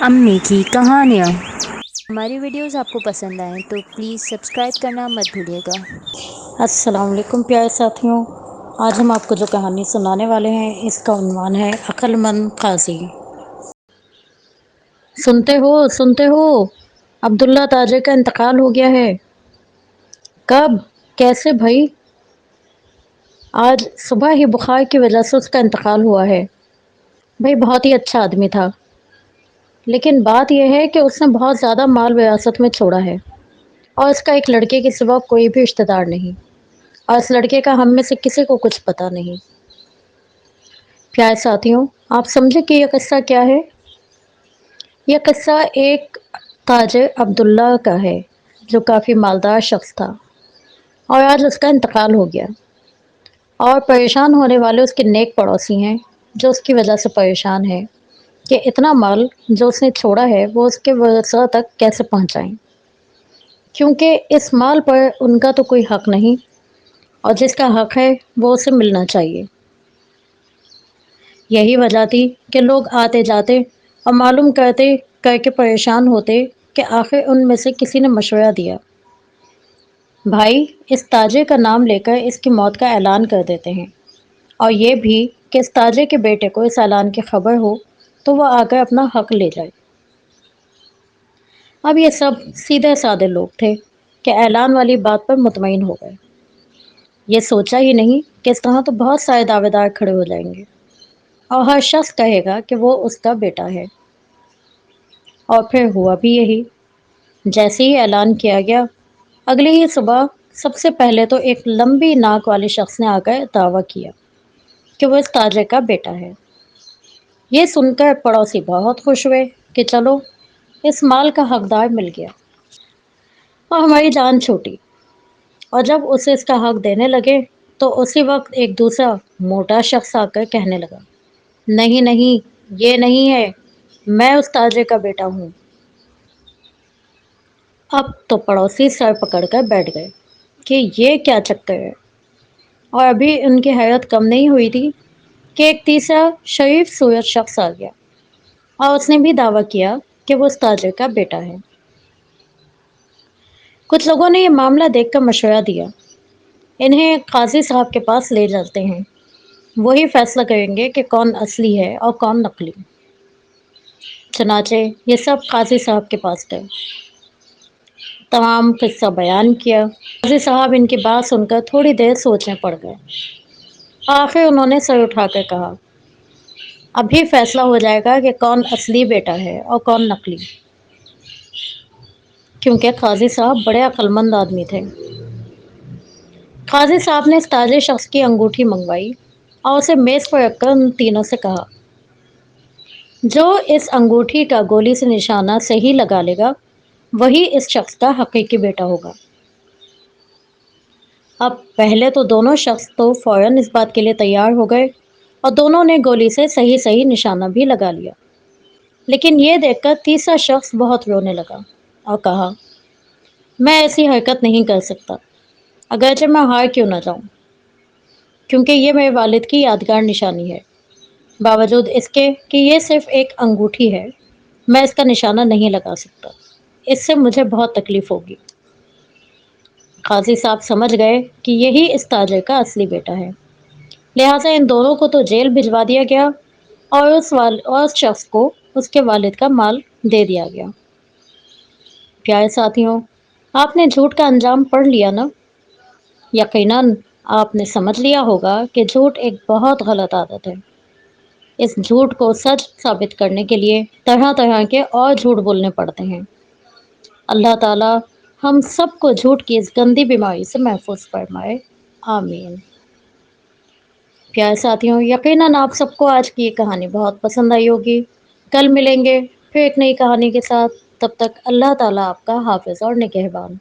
امی کی کہانیاں۔ ہماری ویڈیوز آپ کو پسند آئیں تو پلیز سبسکرائب کرنا مت بھولیے گا۔ السلام علیکم پیارے ساتھیوں، آج ہم آپ کو جو کہانی سنانے والے ہیں اس کا عنوان ہے عقل مند قاضی۔ سنتے ہو عبداللہ تاجر کا انتقال ہو گیا ہے۔ کب؟ کیسے بھائی؟ آج صبح ہی بخار کی وجہ سے اس کا انتقال ہوا ہے۔ بھائی بہت ہی اچھا آدمی تھا، لیکن بات یہ ہے کہ اس نے بہت زیادہ مال وراثت میں چھوڑا ہے اور اس کا ایک لڑکے کے سوا کوئی بھی رشتہ دار نہیں، اور اس لڑکے کا ہم میں سے کسی کو کچھ پتہ نہیں۔ پیارے ساتھیوں، آپ سمجھے کہ یہ قصہ کیا ہے؟ یہ قصہ ایک تاجر عبداللہ کا ہے جو کافی مالدار شخص تھا، اور آج اس کا انتقال ہو گیا، اور پریشان ہونے والے اس کے نیک پڑوسی ہیں جو اس کی وجہ سے پریشان ہیں کہ اتنا مال جو اس نے چھوڑا ہے وہ اس کے ورثاء تک کیسے پہنچائیں، کیونکہ اس مال پر ان کا تو کوئی حق نہیں، اور جس کا حق ہے وہ اسے ملنا چاہیے۔ یہی وجہ تھی کہ لوگ آتے جاتے اور معلوم کرتے کر کے پریشان ہوتے کہ آخر ان میں سے کسی نے مشورہ دیا، بھائی اس تاجر کا نام لے کر اس کی موت کا اعلان کر دیتے ہیں، اور یہ بھی کہ اس تاجر کے بیٹے کو اس اعلان کی خبر ہو تو وہ آ کر اپنا حق لے جائے۔ اب یہ سب سیدھے سادے لوگ تھے کہ اعلان والی بات پر مطمئن ہو گئے۔ یہ سوچا ہی نہیں کہ اس طرح تو بہت سارے دعوے دار کھڑے ہو جائیں گے، اور ہر شخص کہے گا کہ وہ اس کا بیٹا ہے، اور پھر ہوا بھی یہی۔ جیسے ہی اعلان کیا گیا، اگلی ہی صبح سب سے پہلے تو ایک لمبی ناک والے شخص نے آ کر دعویٰ کیا کہ وہ اس تاجر کا بیٹا ہے۔ یہ سن کر پڑوسی بہت خوش ہوئے کہ چلو اس مال کا حقدار مل گیا اور ہماری جان چھوٹی۔ اور جب اسے اس کا حق دینے لگے تو اسی وقت ایک دوسرا موٹا شخص آ کر کہنے لگا، نہیں نہیں، یہ نہیں ہے، میں اس تاجر کا بیٹا ہوں۔ اب تو پڑوسی سر پکڑ کر بیٹھ گئے کہ یہ کیا چکر ہے، اور ابھی ان کی حیرت کم نہیں ہوئی تھی کہ ایک تیسرا شریف صورت شخص آ گیا، اور اس نے بھی دعویٰ کیا کہ وہ اس تاجر کا بیٹا ہے۔ کچھ لوگوں نے یہ معاملہ دیکھ کر مشورہ دیا، انہیں قاضی صاحب کے پاس لے جاتے ہیں، وہی فیصلہ کریں گے کہ کون اصلی ہے اور کون نقلی۔ چنانچہ یہ سب قاضی صاحب کے پاس گئے، تمام قصہ بیان کیا۔ قاضی صاحب ان کی بات سن کر تھوڑی دیر سوچنے پڑ گئے، آخر انہوں نے سر اٹھا کر کہا، ابھی فیصلہ ہو جائے گا کہ کون اصلی بیٹا ہے اور کون نقلی، کیونکہ قاضی صاحب بڑے عقل مند آدمی تھے۔ قاضی صاحب نے اس تاجر شخص کی انگوٹھی منگوائی اور اسے میز پر رکھ کر ان تینوں سے کہا، جو اس انگوٹھی کا گولی سے نشانہ صحیح لگا لے گا وہی اس شخص کا حقیقی بیٹا ہوگا۔ اب پہلے تو دونوں شخص تو فوراً اس بات کے لیے تیار ہو گئے اور دونوں نے گولی سے صحیح نشانہ بھی لگا لیا، لیکن یہ دیکھ کر تیسرا شخص بہت رونے لگا اور کہا، میں ایسی حرکت نہیں کر سکتا، اگرچہ میں ہار کیوں نہ جاؤں، کیونکہ یہ میرے والد کی یادگار نشانی ہے، باوجود اس کے کہ یہ صرف ایک انگوٹھی ہے میں اس کا نشانہ نہیں لگا سکتا، اس سے مجھے بہت تکلیف ہوگی۔ قاضی صاحب سمجھ گئے کہ یہی اس تاجر کا اصلی بیٹا ہے، لہٰذا ان دونوں کو تو جیل بھجوا دیا گیا اور اس شخص کو اس کے والد کا مال دے دیا گیا۔ پیارے ساتھیوں، آپ نے جھوٹ کا انجام پڑھ لیا نا؟ یقیناً آپ نے سمجھ لیا ہوگا کہ جھوٹ ایک بہت غلط عادت ہے۔ اس جھوٹ کو سچ ثابت کرنے کے لیے طرح طرح کے اور جھوٹ بولنے پڑتے ہیں۔ اللہ تعالیٰ ہم سب کو جھوٹ کی اس گندی بیماری سے محفوظ فرمائے، آمین۔ پیارے ساتھیوں، یقیناً آپ سب کو آج کی یہ کہانی بہت پسند آئی ہوگی۔ کل ملیں گے پھر ایک نئی کہانی کے ساتھ، تب تک اللہ تعالیٰ آپ کا حافظ اور نگہبان۔